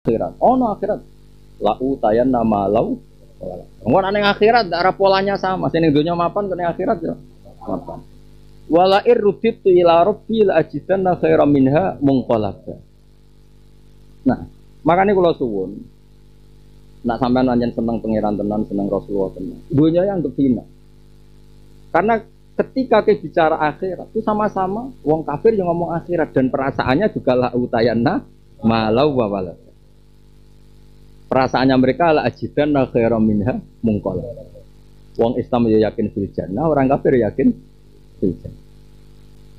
akhirat. Ono akhirat. La utayan nama lau. Wong ning akhirat ora polanya sama. Sing dunya mapan ning akhirat ya mapan. Wala irruditu ila rabbil ajidanna khairam minha munqalaba. Nah, makanya kula suwun nak sampean anjen seneng pangeran tenan, seneng Rasulullah tenan. Dunya yang kepina. Karena ketika kita bicara akhirat itu sama-sama wong kafir yang ngomong akhirat dan perasaannya juga la utayanna malau wa walad. Perasaannya mereka la ajidanna khairam minha munqalaba. Wong Islam ya yakin fil jannah, orang kafir yakin fil jannah.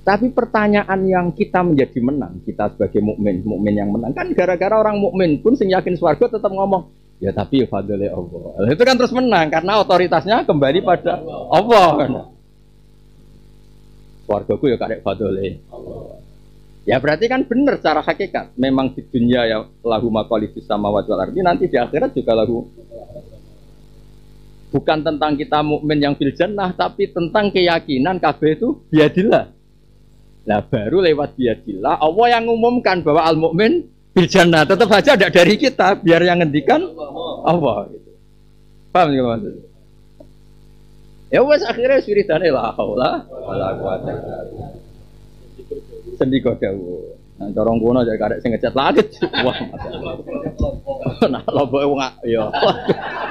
Tapi pertanyaan yang kita menjadi menang, kita sebagai mukmin yang menang kan gara-gara orang mukmin pun sing yakin swarga tetap ngomong, ya tapi fadlile Allah. Itu kan terus menang karena otoritasnya kembali pada Allah. Swargaku ya karek fadlile Allah. Ya berarti kan benar secara hakikat. Memang di dunia ya lahu maqalidus samawati wal ardi, nanti di akhirat juga lahu. Bukan tentang kita mukmin yang fil jannah, tapi tentang keyakinan kabeh itu biadillah. Nah baru lewat biadillah Allah yang mengumumkan bahwa al-mukmin bil jannah. Tetap saja ada dari kita, biar yang ngendikan Allah gitu. Paham ya maksudnya? Ya wes akhirnya wiridane la haula wala quwata illa billah. Sendika dawuh. Nah corong kono jek karek sing ngecat langit. Wah. Nah loboke wong ya.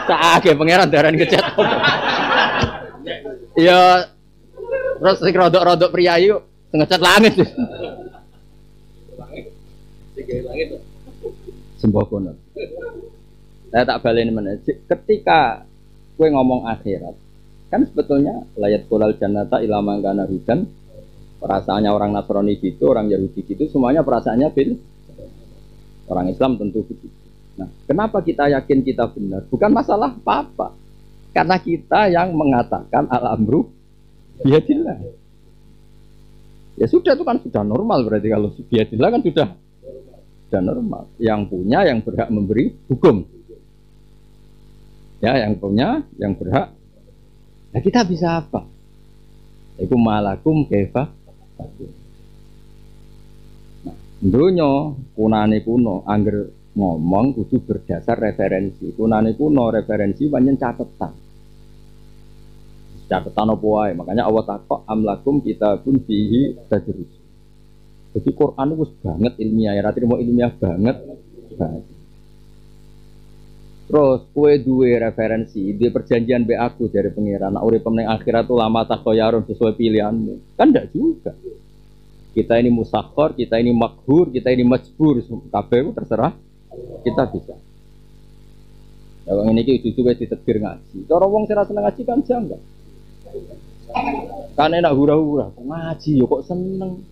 Saake pangeran daran ngecat. Ya terus sing rodok-rodok priyayi ngecat langit. Langit. Sembokono. Saya tak baleni meneh. Ketika kowe ngomong akhirat, kan sebetulnya layat qulal jannata ila man kana hudan. Perasaannya orang Nasrani gitu, orang Yahudi gitu, semuanya perasaannya bil. Orang Islam tentu begitu. Nah, kenapa kita yakin kita benar? Bukan masalah apa-apa. Karena kita yang mengatakan al-amru biyadillah. Ya sudah, itu kan sudah normal berarti kalau biyadillah kan sudah normal. Yang punya yang berhak memberi hukum. Ya, yang punya yang berhak. Nah, kita bisa apa? Iku malakum kaifa. Nah, dunya kunane kuno angger ngomong kudu berdasar referensi. Kunane kuno referensi pancen catetan. Catetan apa wae. Makanya Allah takok amlakum kitabun fihi tadrus. Jadi Quran wis banget ilmiah, ya trimo ilmiah banget. Terus kue duwe referensi, di perjanjian be aku dari pengiran, nak urip ning akhirat itu lama takoyarun sesuai pilihanmu. Kan enggak juga. Kita ini musakhor, kita ini makhur, kita ini majbur, kabeh terserah kita bisa. Kalau ini itu juga ditetir ngaji. Cara wong sing seneng ngaji kan janggal. Kan enak hura-hura, ngaji yo kok seneng.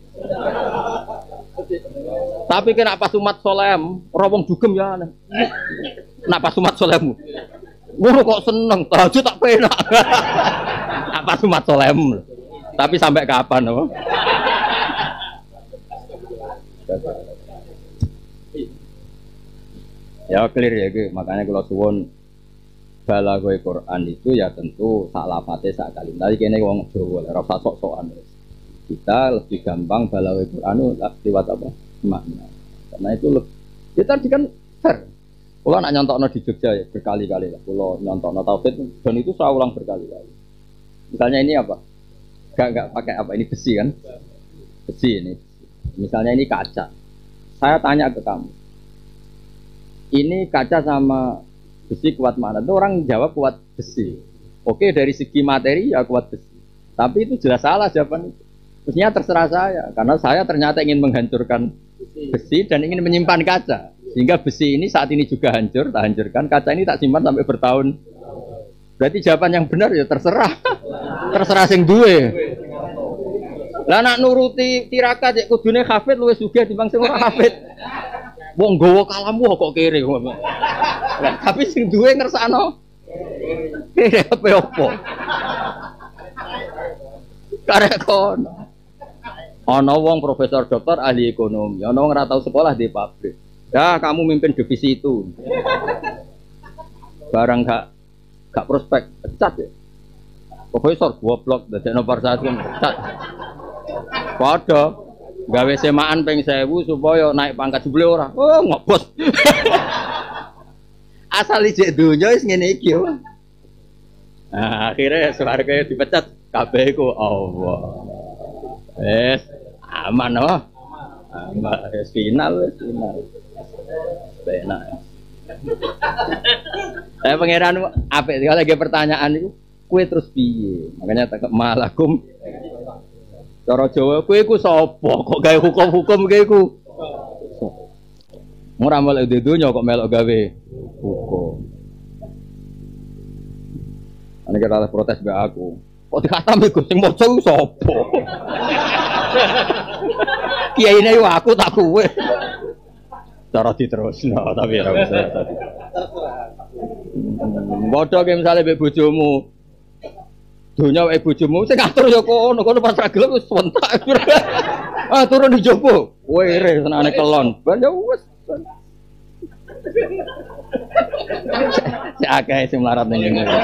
Tapi kena pas umat solem, rawong dugem ya aneh. Nak pas umat solemu, ngono kok seneng, tahajud tak penak. Apa umat solem? Tapi sampai kapan? Oh? Ya clear ya, makanya kalau suwon balaghoi Quran itu ya tentu sak lafate sak kalim. Tadi kene wong Jawa, ora usah sok-sokan. Kita lebih gampang balaghoi Quran lewat apa? Makna. Karena itu kita tadi kan fair. Kalau nak nyontokno di Jogja ya berkali-kali lah. Kalau nyontokno tauhid dan itu saya ulang berkali-kali. Misalnya ini apa? Gak pakai apa ini besi kan? Besi ini. Misalnya ini kaca. Saya tanya ke kamu. Ini kaca sama besi kuat mana? Itu orang jawab kuat besi. Oke, dari segi materi ya kuat besi. Tapi itu jelas salah jawaban itu. Maksudnya terserah saya, karena saya ternyata ingin menghancurkan besi dan ingin menyimpan kaca. Sehingga besi ini saat ini juga hancur, tak hancurkan. Kaca ini tak simpan sampai bertahun. Berarti jawaban yang benar ya terserah. Terserah sing duwe. Lah nak nuruti tirakat ya kudune hafid luwih sugih timbang sing ora hafid. Wong nggawa kalammu kok kere. Lah tapi sing duwe ngersakno kere apa opo? Karek kono. Ana wong profesor doktor ahli ekonomi, ana wong ora tau sekolah di pabrik. Ya kamu mimpin divisi itu. Barang gak prospek, pecat ya. Profesor goblok dadekno persatuan pecat. Padha gawe semaan ping 1000 supaya naik pangkat jebule ora. Oh, ngobos. Asal ijek dunya wis ngene iki yo. Nah, akhirnya swarga dipecat kabeh iku Allah. Wes aman oh. Aman wis final wis final. Benak. Saya pangeran apik kalau lagi pertanyaan itu kue terus piye? Makanya tak malakum. Cara Jawa kue ku sapa? Kok gawe hukum-hukum kowe iku? Ora melok di dunya kok melok gawe hukum. Ane kira protes mbak aku. Kok dikhatam iku sing maca ku sapa? Kiyaine yo aku tak kowe. Cara diterusno tapi ora usah. Bodho ke misale mbek bojomu. Dunya wae bojomu sing ngatur ya kono pas ra gelem wis wentak. Ah turun di jopo. Were senane kelon. Ben ya wis. Si akeh sing melarat ning ngene.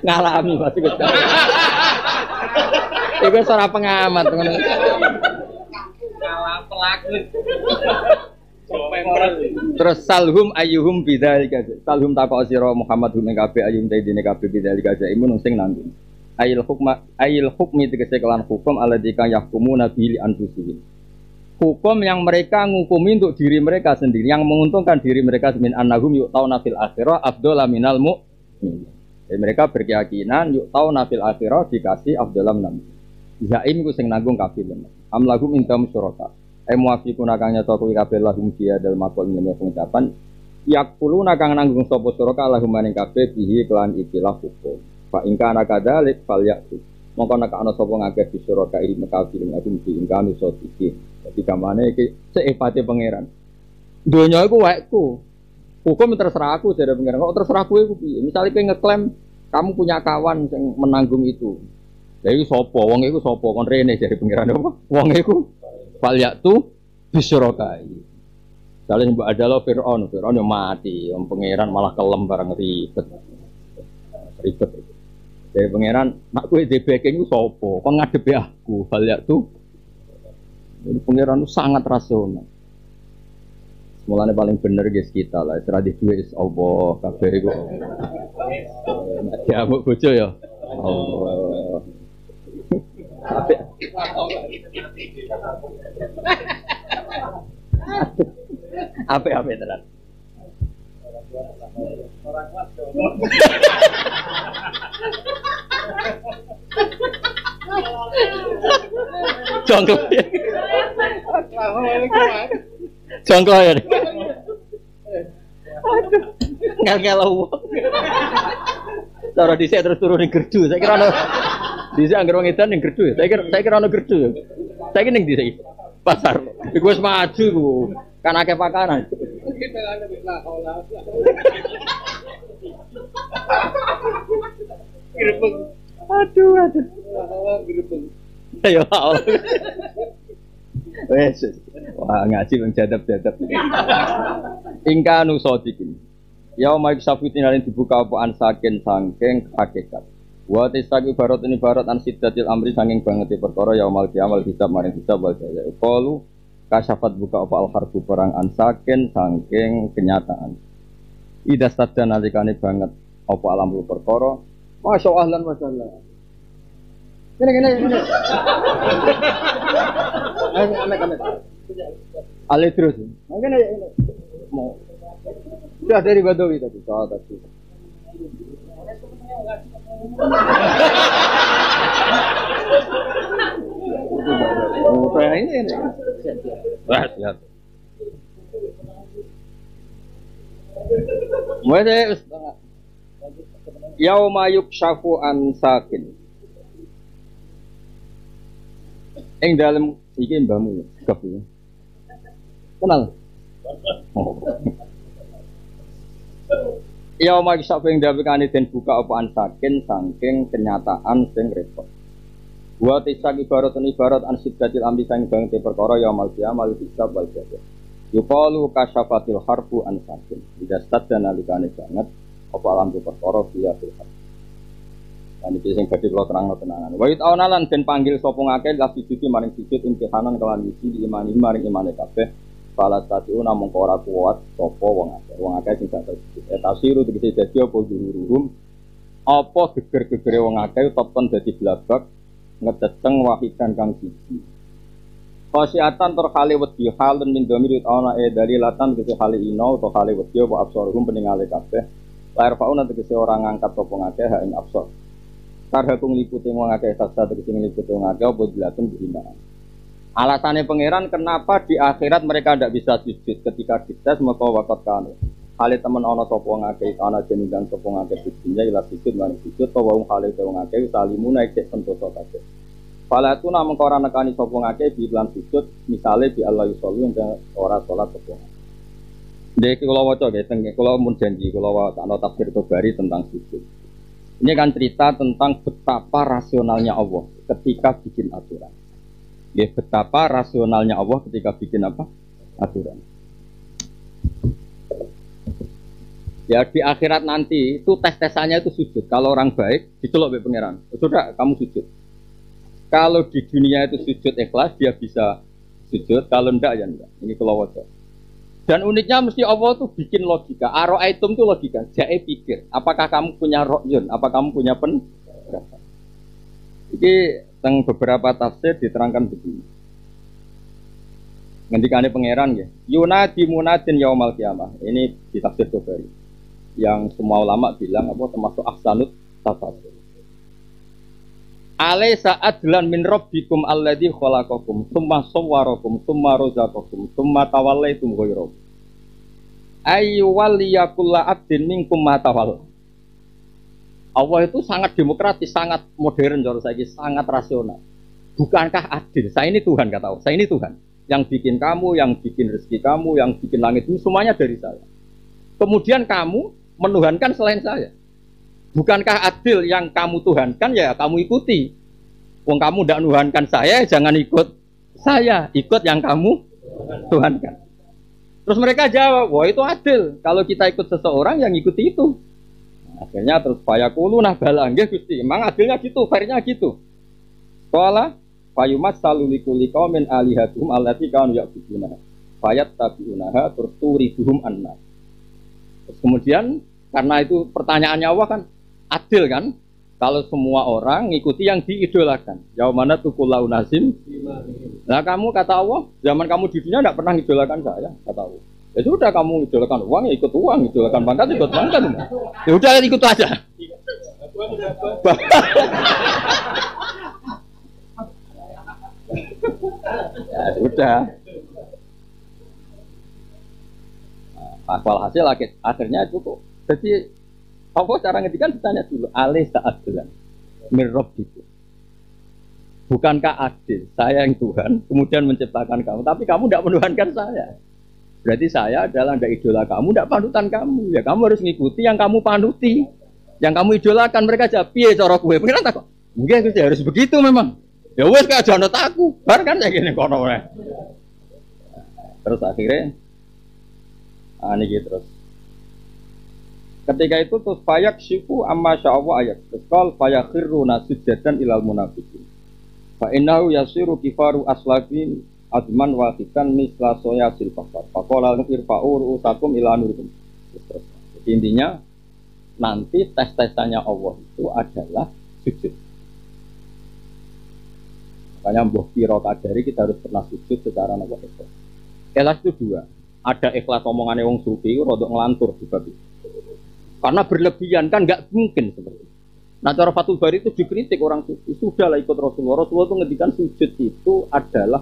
Ngalami pasti wis. Iku ora pengamat ngono. Ngalah pelaku. Terus salhum ayyuhum bidzalika. Salhum takok sira Muhammad hum kabeh ayyum taidine kabeh bidzalika imun sing nanggung. Ayil hukmi tegese kelan hukum alladzika yahkumuna bi anfusihim. Hukum yang mereka ngukumi untuk diri mereka sendiri, yang menguntungkan diri mereka min annahum yu'tauna fil akhirah afdhala minal mu'min. Jadi mereka berkeyakinan yu'tauna fil akhirah dikasih afdhala minal mu'min. Zaim ku sing nanggung kafirun. Am lahum indam syuraka. Muafiquna kang nyata kuwi kabeh lahum dia dal makul menawa pengucapan yaquluna kang nanggung sapa syuraka lahum maning kabeh bihi kelan ikilah hukum. Fa in kana kadzalik fal yaqtu. Mongko nek ana sapa ngakeh di syuraka iki mekafirin aku mesti ingkang iso iki. Dadi gamane iki seipate pangeran. Donya iku waekku. Hukum terserah aku jare pangeran. Kok terserah kowe iku piye? Misale kowe ngeklaim kamu punya kawan yang menanggung itu. Lha iku sapa? Wong iku sapa? Kon rene jare pangeran apa? Wong iku fal yaktu bisyurakai. Saleh mbok adalah Firaun yang mati, wong pangeran malah kelem bareng ribet. Ribet. Dari pangeran, nak kowe debeke iku sapa? Kon ngadepi aku, fal yaktu. Jadi pangeran itu sangat rasional. Mulane paling bener guys kita lah, seradi duwe is Allah, kabeh iku. Nek diamuk bojo ya. Allah. Apa tenan. Jongkok. Jongkok ya. Aduh. Ngel-ngelo. Cara dhisik terus turun ning gerdu. Saya kira ono dhisik anggere wong edan ning gerdu. Saya kira ono gerdu. Saiki ning ndi saiki? Pasar. Iku wis maju ku. Kan akeh pakanan. Aduh. Ayo Allah. Wes. Wah, ngaji menjadap-jadap. Ingkanu sadikin. Ya maik safitin halin dibuka apa ansaken sangking hakikat. Wa tisaki barat ini barat an siddatil amri sangking banget perkara yaumal kiamal hisab maring hisab wal jaya. Qalu kasyafat buka apa al harbu perang ansaken sangking kenyataan. Ida sadda nalikane banget apa alam perkara. Masya Allah lan masyaallah. Gini. Amet. Ale terus. Mungkin mau. Sudah dari Badawi tadi, tadi. Ini. Wah, lihat. Mulai yauma yukshafu an sakin. Ing dalem iki mbahmu gegep ya. Kenal? Oh. Yauma yukshafu ing dalem kane den buka apa an sakin saking kenyataan sing repot. Wa tisaki ibarat an siddatil amri sang banget perkara yaumal kiamal hisab wal jazaa. Yuqalu kasyafatil harfu an sakin. Tidak staddan alikane banget apa alam perkara dia fil harf. Lan iki sing badhe kula terangno tenanan. Wa ta'ala lan den panggil sapa ngakeh la sujud maring sujud imtihanan kelan wisi imani maring imane kabeh Fala tatu namung ora kuat sapa wong akeh. Wong akeh sing gak sujud. Tafsiru tegese dadi apa juruhum apa geger-gegere wong akeh topen dadi blabak ngedeteng wahidan kang siji. Khosiatan tur khali wedi halun min dhamir ana dalilatan tegese khali ina utawa khali wedi apa absaruhum peningale kabeh. Lair fauna tegese ora ngangkat sapa ngakeh ha ing absar. Karha kung liputi wong akeh sasa tegese liputi wong akeh apa dilatun dihinaan. Alasannya pangeran kenapa di akhirat mereka tidak bisa sujud ketika dites maka wakat kanu. Hale temen ana sapa ngakeh ana jenengan sapa ngakeh sujudnya ila sujud lan sujud to wong hale wong ngakeh salimuna cek sentosa kabeh. Fala tu namung ora nekani sapa ngakeh di lan sujud misale di Allah yusollu ora salat sapa. Dek kula waca nggih teng kula mun janji kula waca tafsir Tabari tentang sujud. Ini kan cerita tentang betapa rasionalnya Allah ketika bikin aturan. Ya, betapa rasionalnya Allah ketika bikin apa? Aturan. Ya di akhirat nanti itu tes-tesannya itu sujud. Kalau orang baik diceluk oleh pangeran. Sudah kamu sujud. Kalau di dunia itu sujud ikhlas dia bisa sujud. Kalau enggak ya enggak. Ini kalau wajah. Dan uniknya mesti Allah tuh bikin logika. Aro'aitum itu logika. Jae pikir. Apakah kamu punya ro'yun? Apa kamu punya pendapat? Ini teng beberapa tafsir diterangkan begini. Ngendikane pangeran ya. Yunadi munadin yaumal qiyamah. Ini di tafsir Tabari. Yang semua ulama bilang apa termasuk ahsanut tafsir. Alaysa adlan min rabbikum alladzi khalaqakum tsumma sawwarakum tsumma razaqakum tsumma tawallaitum ghairu. Ayyu waliyakullu abdin minkum ma tawalla. Allah itu sangat demokratis, sangat modern, sangat rasional. Bukankah adil? Saya ini Tuhan, kata Allah. Saya ini Tuhan. Yang bikin kamu, yang bikin rezeki kamu, yang bikin langit itu semuanya dari saya. Kemudian kamu menuhankan selain saya. Bukankah adil yang kamu tuhankan, ya kamu ikuti. Wong kamu tidak nuhankan saya, jangan ikut saya. Ikut yang kamu tuhankan. Terus mereka jawab, wah itu adil. Kalau kita ikut seseorang, yang ikuti itu. Akhirnya terus fayaqulu nah bala nggih Gusti. Emang adilnya gitu, fairnya gitu. Qala fayumat salulikuli qaumin alihatum allati kanu ya'buduna. Fayat tabiunaha turturibuhum anna. Terus kemudian karena itu pertanyaannya Allah kan adil kan? Kalau semua orang ngikuti yang diidolakan. Jauh mana tukulau nasim? Nah kamu kata Allah, zaman kamu di dunia tidak pernah ngidolakan saya, kata Allah. Ya sudah kamu idolakan uang ya ikut uang, idolakan pangkat ikut pangkat. Ya udah ikut aja. Ya sudah. Akwal hasil akhirnya cukup. Jadi apa cara ngedikan ditanya dulu. Alih saat bulan mirrob itu. Bukankah adil? Saya yang Tuhan, kemudian menciptakan kamu, tapi kamu tidak menuhankan saya. Berarti saya adalah tidak idola kamu, tidak panutan kamu. Ya kamu harus ngikuti yang kamu panuti. Yang kamu idolakan mereka aja piye cara kowe. Pengen tak kok. Mungkin harus begitu memang. Ya wes gak jono takku. Bar kan ya gini kono wae. Terus akhirnya niki terus. Ketika itu terus fayak syifu amma sya'allah ayat. Terus qal fayakhiruna sujadan ilal munafiqin. Fa innahu yasiru kifaru aslabin azman wahidan misla soya silfakar. Pakola irfa'ur usakum ilanurikum. Jadi intinya nanti tes-tesannya Allah itu adalah sujud. Makanya mbah kira kadari kita harus pernah sujud secara ikhlas. Ikhlas itu dua. Ada ikhlas omongannya wong sufi itu rodok ngelantur juga. Karena berlebihan kan nggak mungkin seperti itu. Nah cara Fathul Bari itu dikritik orang sufi. Sudahlah ikut Rasulullah. Rasulullah itu ngedikan sujud itu adalah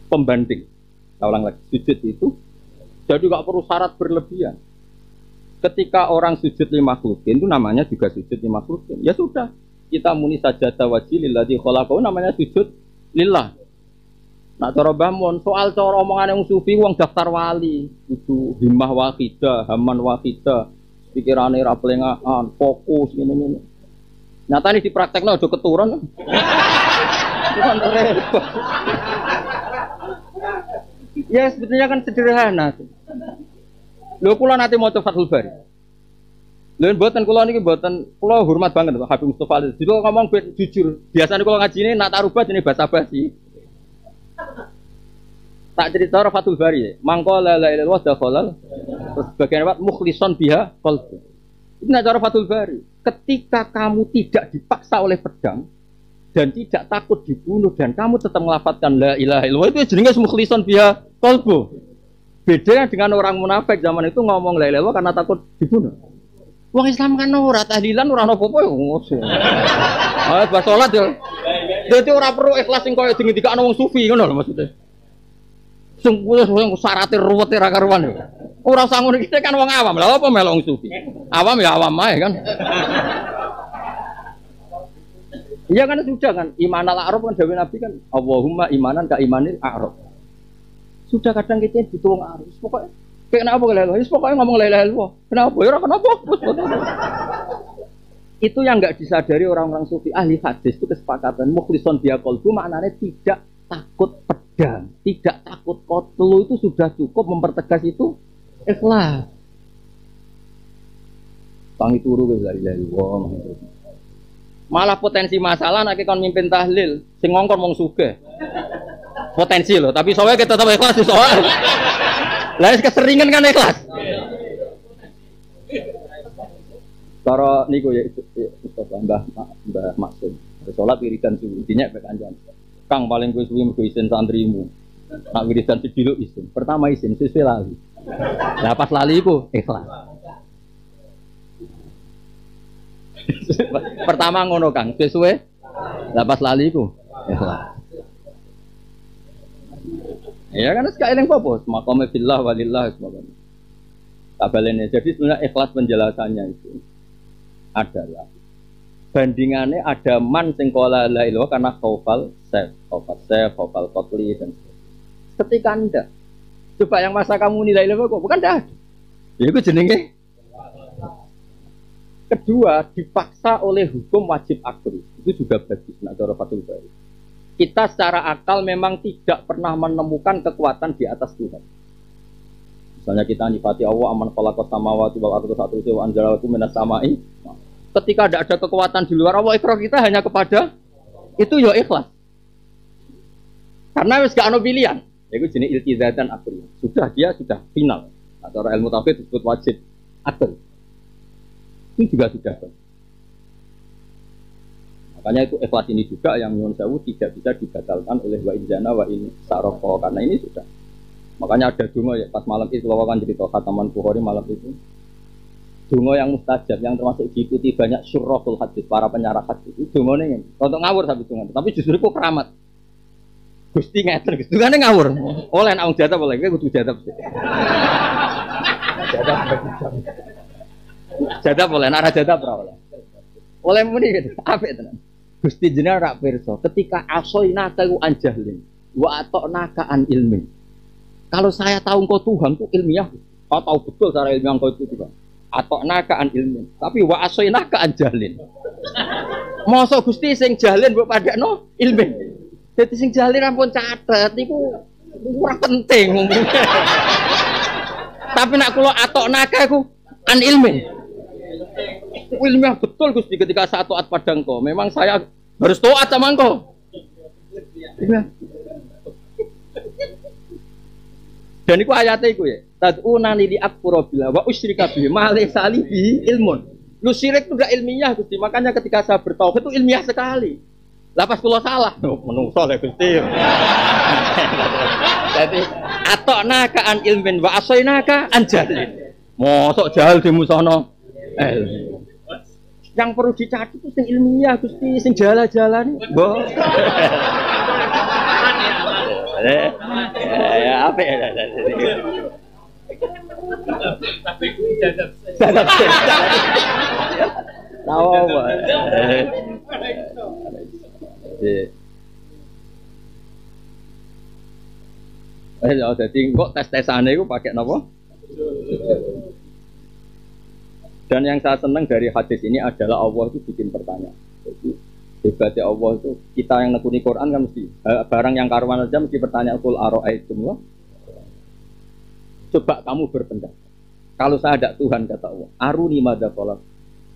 pembanding. Saya ulang lagi, sujud itu jadi gak perlu syarat berlebihan. Ketika orang sujud li makhlukin itu namanya juga sujud li makhlukin. Ya sudah, kita muni sajada wajhi lilladzi khalaqahu namanya sujud lillah. Nah cara Bahmun soal cara omongan yang sufi wong daftar wali itu himmah wahidah, haman wahidah, pikirane ra plengaan, fokus ngene-ngene. Nyatane dipraktekno aja keturun. Bukan repot. Ya sebetulnya kan sederhana. Lho kula nanti maca Fathul Bari. Lho mboten kula niki mboten kula hormat banget Pak Habib Mustofa. Jadi ngomong jujur. Biasane kula ngajine nak tarubah jenenge basa-basi. Tak cerita Fathul Bari. Mangko la ilaha illallah dakhalal. Terus bagian apa? Mukhlishon biha qalbu. Itu cara Fathul Bari. Ketika kamu tidak dipaksa oleh pedang dan tidak takut dibunuh dan kamu tetap melafadzkan la ilaha illallah itu jenenge mukhlishon biha qalbu. Beda dengan orang munafik zaman itu ngomong la ilaha illallah karena takut dibunuh. Wong Islam kan ora tahlilan ora apa-apa yo ngono. Ah, pas salat yo. Dadi ora perlu ikhlas sing koyo dingendikane wong sufi ngono lho maksudnya. Sing syaratnya ruwet ra karuan. Ora usah ngono iki kan wong awam. Lah apa melok wong sufi? Awam ya awam ae kan. Iya kan sudah kan iman al-a'raf kan dawuh Nabi kan Allahumma imanan ka imanil a'raf. Sudah kadang kita butuh wong a'raf. Pokoke kenapa la ilaha illallah? Pokoke ngomong la ilaha illallah. Kenapa? Ya ora kenapa. Itu yang enggak disadari orang-orang sufi ahli hadis itu kesepakatan mukhlishon biha qalbu maknanya tidak takut pedang, tidak takut qatlu itu sudah cukup mempertegas itu ikhlas. Tangi turu wis la ilaha illallah. Malah potensi masalah nek kon mimpin tahlil sing ngongkon wong sugih. Potensi loh, tapi soalnya kita tetap ikhlas soal. Lah keseringan kan ikhlas. Cara niku ya Mbah Maksud. Salat wiridan suwi dinyak pe kancan. Kang paling kowe suwi mergo isin santrimu. Nak wiridan sediluk isin. Pertama isin sesuai lali. Lah pas lali iku ikhlas. Pertama ngono Kang, sesuai. Lah pas lali iku ikhlas. Ya kan sekali eling apa? Maqame billah walillah sebagainya. Tabalene. Jadi sebenarnya ikhlas penjelasannya itu adalah bandingannya ada man sing qala la ilaha karena khaufal qatli dan ketika Anda coba yang masa kamu nilai ilaha kok bukan dah. Ya itu jenenge. Kedua, dipaksa oleh hukum wajib akli. Itu juga bagus nak cara Fathul Bari. Kita secara akal memang tidak pernah menemukan kekuatan di atas Tuhan. Misalnya kita nifati Allah aman khalaqas samawati wal ardi satu wa anzalakum minas samai. Ketika tidak ada kekuatan di luar Allah, ikrar kita hanya kepada itu ya ikhlas. Karena wis gak ono pilihan. Itu jenis iltizatan akli. Dia sudah final. Atau ilmu tauhid disebut wajib akli. Itu juga sudah. Makanya itu ikhlas ini juga yang nyuwun sewu tidak bisa dibatalkan oleh wa injana wa in saroko karena ini sudah. Makanya ada donga ya pas malam itu lawakan cerita khataman Bukhari malam itu. Donga yang mustajab yang termasuk diikuti banyak syurahul hadis para penyarah hadis. Itu dongane untuk ngawur sampai donga. Tapi justru kok keramat. Gusti ngeten, Gusti kan ngawur. Oleh nek wong jatah boleh kowe kudu jatah. Jatah boleh, nek ora jatah ora oleh. Oleh muni gitu, apik tenan. Gusti jenengan rak pirsa ketika asoina ku anjahlin wa ata'naka an ilmin. Kalau saya tahu engkau Tuhan itu ilmiah, kau tahu betul cara ilmiah engkau itu Tuhan. Ata'naka an ilmin, tapi wa asoinaka an jahlin. Mosok Gusti sing jahlin mbok padakno ilmin. Dadi sing jahlin ampun catet niku ora penting. Tapi nek kula ata'naka iku an ilmin. Ilmiah betul Gusti ketika saya taat pada engkau. Memang saya harus taat sama engkau. Dan itu ayatnya itu ya. Tad'unani li akfura billah wa usyrika bihi ma laysa li bihi ilmun. Lu syirik itu enggak ilmiah Gusti. Makanya ketika saya bertauhid itu ilmiah sekali. Lah pas kula salah, menungso le Gusti. Jadi ata'naka an ilmin wa asainaka an jahlin. Mosok jahil dimusono yang perlu dicari itu sing ilmiah Gusti, sing jalan-jalan mbok. Ya apa ya? Tapi jadab. Tahu apa? Jadi kok tes-tesane iku pakai napa? Dan yang saya senang dari hadis ini adalah Allah itu bikin pertanyaan. Jadi hebatnya Allah itu kita yang nekuni Quran kan mesti barang yang karuan aja mesti pertanyaan kul aro'aitum wa. Coba kamu berpendapat. Kalau saya ada Tuhan kata Allah, aruni madza khalaq.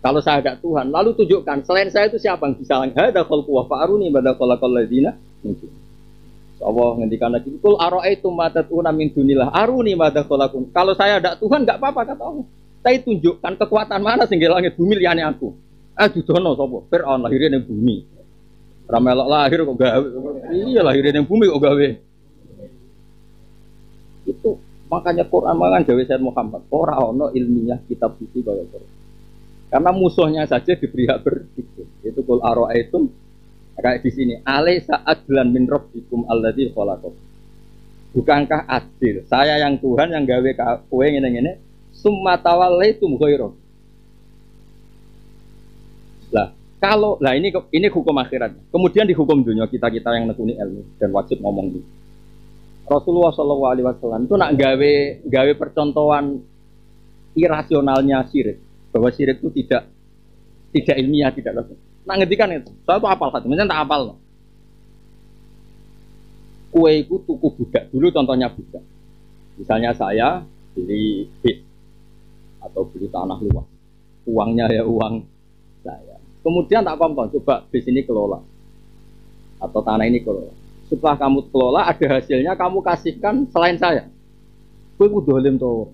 Kalau saya ada Tuhan, lalu tunjukkan selain saya itu siapa yang bisa ada khalqu wa aruni madza khalaqal ladzina. Allah ngendikan lagi, "Qul ara'aitum ma tad'una min dunillah, aruni madza khalaqun." Kalau saya ada Tuhan enggak apa-apa kata Allah. Saya tunjukkan kekuatan mana sing langit bumi liyane aku. Dudono sapa? Firaun lahirnya ning bumi. Ora melok lahir kok gawe. Iya lahirnya ning bumi kok gawe. Itu makanya Quran mangan Jawa Sayyid Muhammad. Ora ono ilmiah kitab suci kaya Quran. Karena musuhnya saja diberi hak berpikir. Itu qul ara'aitum kayak di sini, alaysa adlan min rabbikum alladzi khalaqakum. Bukankah adil? Saya yang Tuhan yang gawe kowe ngene-ngene, summa tawallaitum ghairu. Lah, kalau ini hukum akhirat. Kemudian di hukum dunia kita yang nekuni ilmu dan wajib ngomong gitu. Rasulullah Shallallahu Alaihi Wasallam itu nak gawe percontohan irasionalnya syirik, bahwa syirik itu tidak ilmiah, tidak logis. Nak ngendikan itu, saya tuh apal hati, misalnya tak apal. Kue itu tuku budak, dulu contohnya budak. Misalnya saya beli bis atau beli tanah luas, uangnya ya uang saya. Kemudian tak kompon, coba bis ini kelola atau tanah ini kelola. Setelah kamu kelola ada hasilnya, kamu kasihkan selain saya. Kue ku dolim tuh,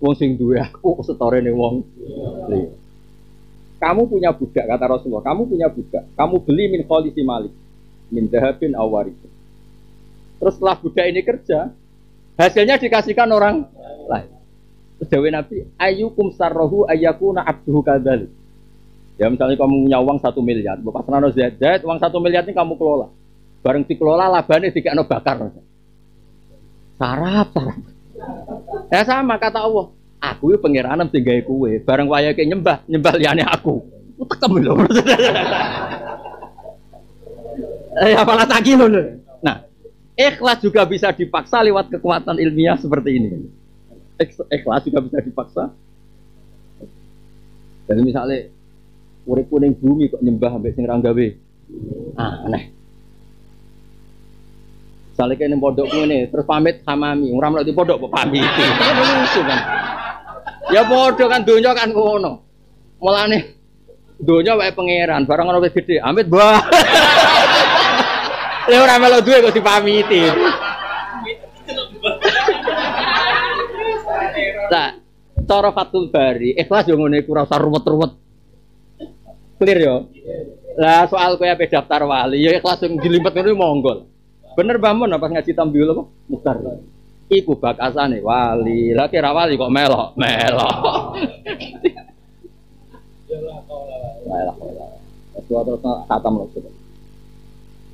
wong sing duwe aku setore ning wong. Kamu punya budak, kata Rasulullah, kamu punya budak, kamu beli min kholisi malik, min dahabin awarid. Terus setelah budak ini kerja, hasilnya dikasihkan orang lain. Terus Dawe Nabi, ayyukum sarrohu ayyakuna abduhu kadzalik. Ya misalnya kamu punya uang 1 miliar, Bapak Senano Zaid, uang 1 miliar ini kamu kelola. Bareng dikelola labane dikekno bakar. Sarap. Ya sama kata Allah. Aku itu pengiranan sing gawe kowe, bareng waya ke nyembah liyane aku. Tekem lho. Apalah tak kilo lho. Nah, ikhlas juga bisa dipaksa lewat kekuatan ilmiah seperti ini. Ikhlas juga bisa dipaksa. Jadi misalnya urip kuning bumi kok nyembah ambek sing ra gawe. Aneh. Misalnya kene pondok ngene, terus pamit samami, ora melok di pondok kok pamit. Lucu kan. Ya podo kan donya kan ngono. Mulane donya wae pangeran, barang ono wis gedhe, amit bah. Lha ora melu duwe kok dipamiti. Lah, cara Fathul Bari, ikhlas yo ngene iku ora usah ruwet-ruwet. Clear yo. Lah soal kowe ape daftar wali, ya ikhlas sing dilimpet ngono monggo. Bener Mbah Mun pas ngaji Tambiul apa? Mukhtar. Iku bakasane wali. Lah kira wali kok melok. Terus khatam lho.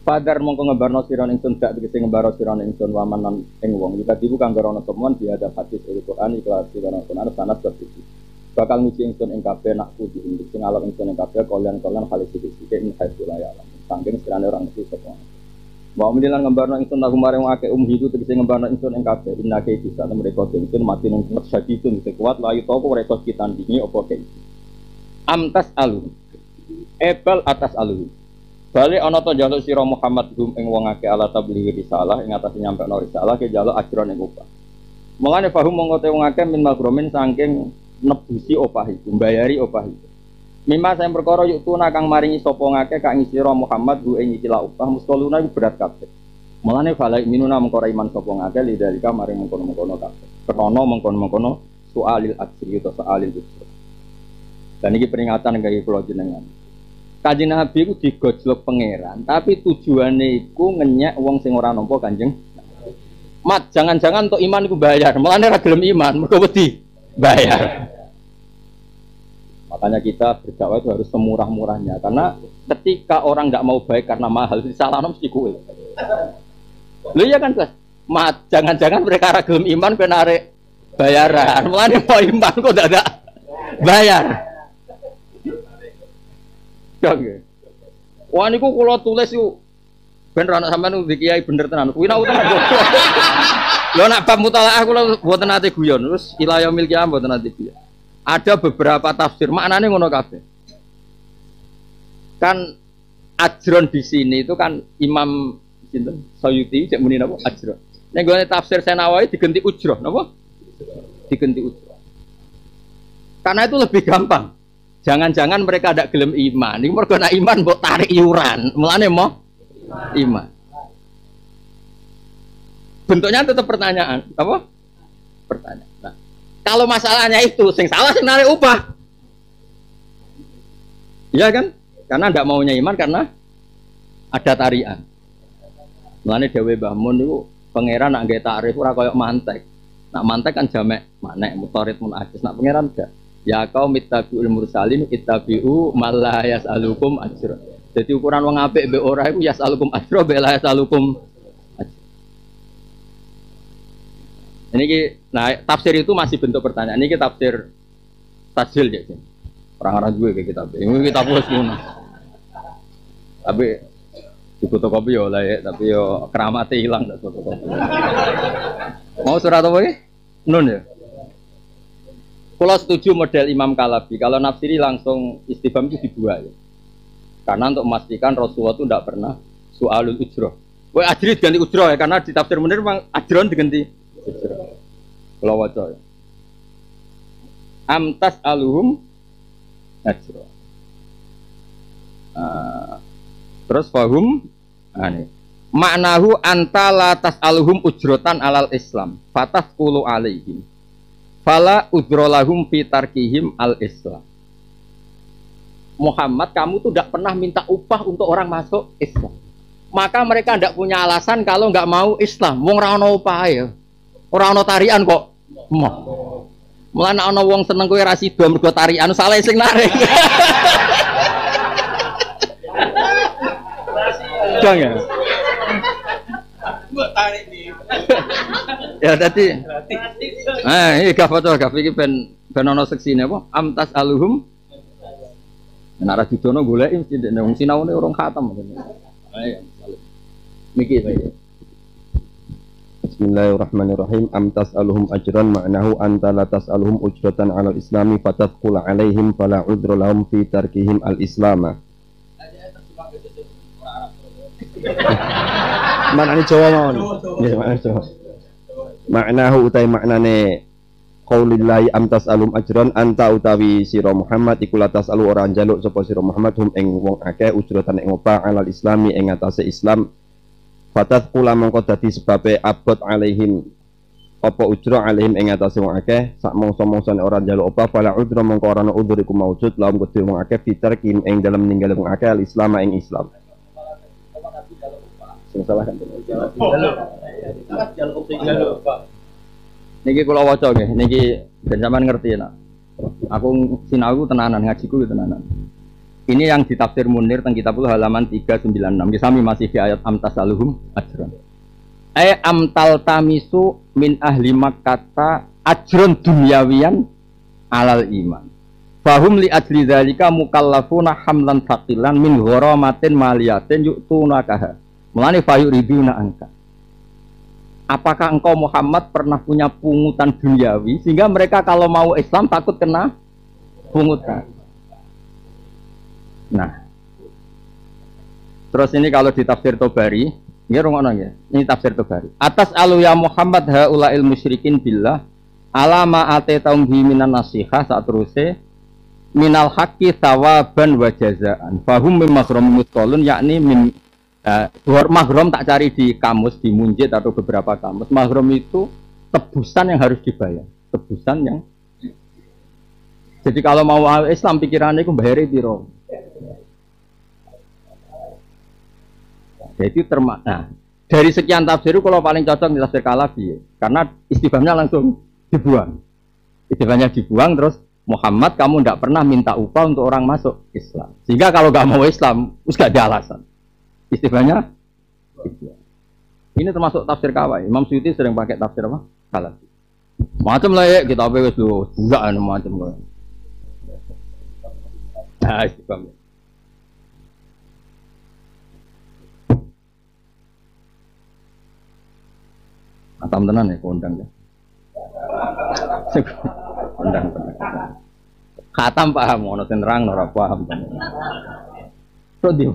Padar mongko ngebarno sira ning sun dak tegese ngebaro sira ning sun waman ing wong. Jika dibuka karo ana temuan dia ada hadis Al-Qur'an ikhlas sira Qur'an sanas tertuju. Bakal nguji ingsun ing kabeh nak kudu sing alok ingsun ing kabeh kalian halis sithik min haitsu la ya'lam. Saking sekirane orang mesti sapa. Wa umdilan ngembarno ingsun lagu maring akeh hidu tegese ngembarno ingsun ing kabeh innake bisa mereka ingsun mati ning syadidun kuat la yuto mereka ditandingi apa kae. Amtas alu. Ebal atas alu. Balik ana to njaluk sira Muhammad hum ing wong akeh ala tablighi risalah ing atas nyampekno risalah ke njaluk ajron ing upah. Mulane fahum mongko te wong akeh min magromin saking nebusi opah iku, mbayari opah iku. Mimma saya perkara yuk tuna kang maringi sapa ngake kang ngisira Muhammad bu ing ikilah upah mustaluna iku berat kabeh. Mulane bala minuna mengko iman sapa ngake lidalika maring mengkono-mengkono kabeh. Krana mengkono-mengkono soalil ajri utawa soalil ujur. Dan iki peringatan kangge kula jenengan. Kanjeng Nabi iku digojlok pangeran, tapi tujuane iku ngenyek wong sing ora nampa Kanjeng. Mat, jangan-jangan untuk iman iku bayar. Mulane ora gelem iman, mergo wedi bayar. Makanya kita berdakwah itu harus semurah-murahnya. Karena ketika orang nggak mau baik karena mahal, salah mesti kue. Lu iya kan guys? Jangan-jangan mereka ragam iman penare bayaran. Mulane mau iman kok tidak ada bayar. Oke. Wah niku kula tulis yuk. Ben ana sampean iki kiai bener tenan. Kuwi nak utang. Lho nak bab mutalaah kula mboten nate guyon. Terus ila yaumil qiyamah mboten nate guyon. Ada beberapa tafsir, maknanya ngono kabeh. Kan ajron di sini itu kan Imam sinten Sayuti cek muni napa ajron. Nek gone tafsir Senawawi diganti ujroh napa? Diganti ujroh. Karena itu lebih gampang. Jangan-jangan mereka ada gelem iman. Iku mergo nek iman mbok tarik iuran. Mulane mau iman. Bentuknya tetap pertanyaan, apa? Pertanyaan. Nah, kalau masalahnya itu, sing salah sing narik upah. Iya kan? Karena ndak maunya iman karena ada tarian. Mulane Dewi Mbah Mun niku pangeran nak nggih takrif ora koyo mantek. Nak mantek kan jamek manek mutorid munajis. Nak pangeran enggak. Ya kaum ittabi'ul mursalin ittabi'u malla yas'alukum ajra. Jadi ukuran wong apik mbek ora iku yas'alukum ajra mbek la yas'alukum ajra. Nah tafsir itu masih bentuk pertanyaan. Ini tafsir tajil ya. Orang-orang gue kayak kitab. Ini kitab wis ngono. Tapi di fotokopi ya lah ya, tapi yo keramatnya hilang dak fotokopi. Mau surat apa ya? Nun ya. Kalau setuju model Imam Kalabi, kalau nafsiri langsung istifham itu dibuat ya. Karena untuk memastikan Rasulullah itu tidak pernah soalul ujroh. Wah ajri diganti ujroh ya, karena di tafsir Munir memang ajron diganti ujroh. Kalau waca ya. Amtas aluhum ajroh. Terus fahum maknahu anta la tas'aluhum ujrotan alal Islam fatasqulu alaihim fala udrolahum fi tarkihim al Islam. Muhammad, kamu tuh tidak pernah minta upah untuk orang masuk Islam, maka mereka tidak punya alasan kalau nggak mau Islam. Wong ora ono upah ya, ora ono tarian kok mau. Mulane ana wong seneng kowe ra sida mergo tarian salah sing narik. Dong ya. Ya tadi. Ini gak foto gak iki ben ono seksine apa? Amtas aluhum. Nek ora didono goleki mesti nek wong sinaune urung khatam. Ayo. Niki bae. Bismillahirrahmanirrahim. Amtas aluhum ajran ma'nahu anta la tas'aluhum ujratan 'alal islami fatadkhul 'alaihim fala udra lahum fi tarkihim al-islama. Maknane Jawa mawon. Nggih, maknane Jawa. Maknahu utai maknane qaulillahi amtas alum ajron anta utawi sira Muhammad iku latas alu ora njaluk sapa sira Muhammad hum ing wong akeh ujratan ing opah alal islami ing atase Islam. Fatat kula mongko dadi sebabe abot alaihim apa ujra alaihim ing atase wong akeh sak mongso-mongsone ora njaluk opah fala udra mongko ora ana udzur iku maujud lahum kedhe wong akeh fitar kim ing dalem ninggal wong akeh al Islam ing Islam. Salah kan niki kula waca nggih niki ben sampean ngerti nak aku sinau tenanan ngajiku tenanan ini yang ditafsir Munir teng kitab halaman 396 nggih sami masih di ayat amtasaluhum ajron amtal tamisu min ahli makkata ajron dunyawiyan alal iman fahum li ajli dzalika mukallafuna hamlan thaqilan min gharamatin maliyatin yu'tunakaha. Mulane fayu riduna angka. Apakah engkau Muhammad pernah punya pungutan duniawi sehingga mereka kalau mau Islam takut kena pungutan? Nah, terus ini kalau di tafsir Tobari, ya rungokno ya. Ini tafsir Tobari. Atas alu ya Muhammad haulail musyrikin billah alama atetaum bi minan nasihah saat teruse minal haqqi thawaban wa jazaan. Fahum mim mahrum mutqalun yakni min mahrum tak cari di kamus, di Munjid atau beberapa kamus. Mahrum itu tebusan yang harus dibayar. Tebusan yang jadi kalau mau Islam pikirannya itu bayar piro. Jadi nah, dari sekian tafsir kalau paling cocok di tafsir Kalabi karena istifhamnya langsung dibuang. Istifhamnya dibuang terus Muhammad kamu tidak pernah minta upah untuk orang masuk Islam. Sehingga kalau nggak mau Islam, terus nggak ada alasan. Istifahnya ini termasuk tafsir Kawai. Imam Suyuti sering pakai tafsir apa? Kalabi. Macam lah ya kita apa wis lho, enggak macam kok. Nah, istifham. Atam tenan ya kondang ya. Kondang. Khatam paham ono sing nerang ora paham. Terus dia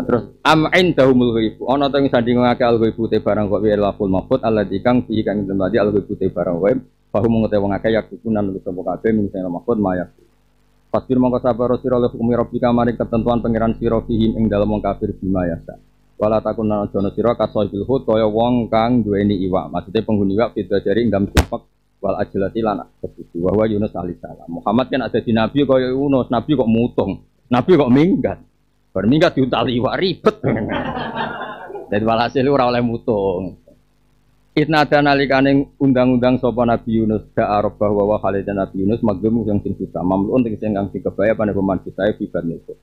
terus am'indahumul ghaibu ana ta sing sandingake al-ghaibu te barang kok wiye laful mahfud alladzi kang fi kang temati al-ghaibu te barang wae bahum ngete wong akeh yakunan wis sapa kabeh mung sing mahfud mayak pasir mongko sabar sira oleh hukum rabbika maring ketentuan pangeran sira fihim ing dalem wong kafir bima yasa Wala takunan jono sira kasohil hut kaya wong kang duweni iwak. Maksudnya penghuni iwak beda dari ndam sumpek wal ajlati lan kesusu. Wa huwa Yunus alaihi salam. Muhammad kan ada di nabi kaya Yunus, nabi kok mutung. Nabi kok minggat. Bar minggat diuntali iwak ribet. Dadi walhasil ora oleh mutung. Itnada nalikane undang-undang sapa Nabi Yunus da arab bahwa wa khalidan Nabi Yunus magdum sing susah. Mamlun sing kang dikebaya pane peman kita bibar niku.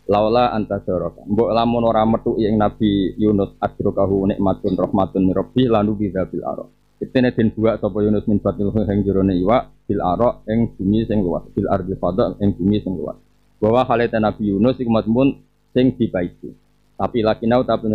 Laula anta daraka mbok lamun ora metu ing Nabi Yunus adrokahu nikmatun rahmatun mirabbi lanu bizabil ara itene den buak sapa Yunus min batil sing jerone iwak bil ara ing bumi sing luas bil ardi fadha ing bumi sing luas bahwa halate Nabi Yunus iku mazmun sing dibaiki tapi lakinau tapi